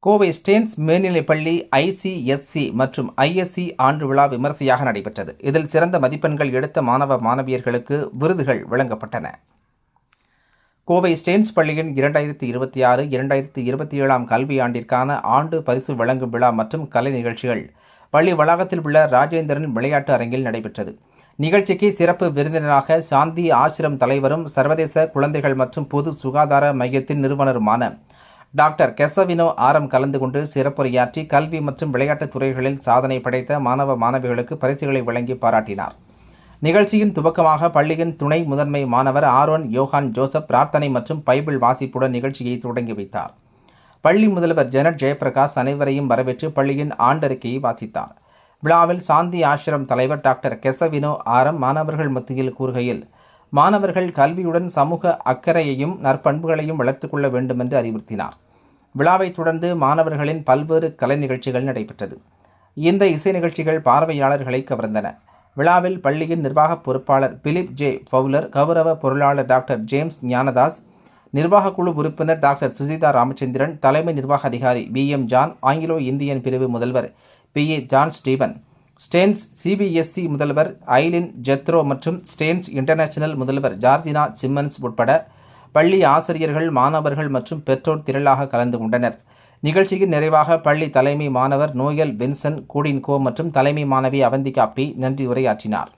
Kovai Stanes மேல்நிலைப்பள்ளி ICSE மற்றும் ISC ஆண்டு விழா விமரிசையாக நடைபெற்றது. இதில் சிறந்த மதிப்பெண்கள் எடுத்த மாணவ மாணவியர்களுக்கு விருதுகள் வழங்கப்பட்டன. கோவை ஸ்டேன்ஸ் பள்ளியின் 2026-2027 கல்வியாண்டிற்கான ஆண்டு பரிசு வழங்கும் விழா மற்றும் கலை நிகழ்ச்சிகள் பள்ளி வளாகத்தில் உள்ள ராஜேந்திரன் விளையாட்டு அரங்கில் நடைபெற்றது. நிகழ்ச்சிக்கு சிறப்பு விருந்தினராக சாந்தி ஆசிரம் தலைவரும் சர்வதேச குழந்தைகள் மற்றும் பொது சுகாதார மையத்தின் நிறுவனருமான டாக்டர் கெசவினோ ஆரம் கலந்து கொண்டு சிறப்புரையாற்றி கல்வி மற்றும் விளையாட்டுத் துறைகளில் சாதனை படைத்த மாணவ மாணவிகளுக்கு பரிசுகளை வழங்கி பாராட்டினார். நிகழ்ச்சியின் துவக்கமாக பள்ளியின் துணை முதன்மை மாணவர் ஆரோன் யோகான் ஜோசப் பிரார்த்தனை மற்றும் பைபிள் வாசிப்புடன் நிகழ்ச்சியை தொடங்கி வைத்தார். பள்ளி முதல்வர் ஜெனட் ஜெயபிரகாஷ் அனைவரையும் வரவேற்று பள்ளியின் ஆண்டறிக்கையை வாசித்தார். விழாவில் சாந்தி ஆசிரம் தலைவர் டாக்டர் கெசவினோ ஆரம் மாணவர்கள் மத்தியில் கூறுகையில், மாணவர்கள் கல்வியுடன் சமூக அக்கறையையும் நற்பண்புகளையும் வளர்த்துக் கொள்ள வேண்டும் என்று அறிவுறுத்தினார். விழாவைத் தொடர்ந்து மாணவர்களின் பல்வேறு கலை நிகழ்ச்சிகள் நடைபெற்றது. இந்த இசை நிகழ்ச்சிகள் பார்வையாளர்களை கவர்ந்தன. விழாவில் பள்ளியின் நிர்வாக பொறுப்பாளர் பிலிப் ஜே ஃபவுலர், கௌரவ பொருளாளர் டாக்டர் ஜேம்ஸ் ஞானதாஸ், நிர்வாக குழு உறுப்பினர் டாக்டர் சுஜிதா ராமச்சந்திரன், தலைமை நிர்வாக அதிகாரி BM ஜான், ஆங்கிலோ இந்தியன் பிரிவு முதல்வர் PA John Steven, Stanes CBSE முதல்வர் ஐலின் ஜெத்ரோ மற்றும் ஸ்டேன்ஸ் இன்டர்நேஷனல் முதல்வர் ஜார்ஜினா சிம்மன்ஸ் உட்பட பள்ளி ஆசிரியர்கள், மாணவர்கள் மற்றும் பெற்றோர் திரளாக கலந்து கொண்டனர். நிகழ்ச்சியின் நிறைவாக பள்ளி தலைமை மாணவர் நோயல் வின்சன் கூடின்கோ மற்றும் தலைமை மாணவி அவந்திகா P நன்றி உரையாற்றினார்.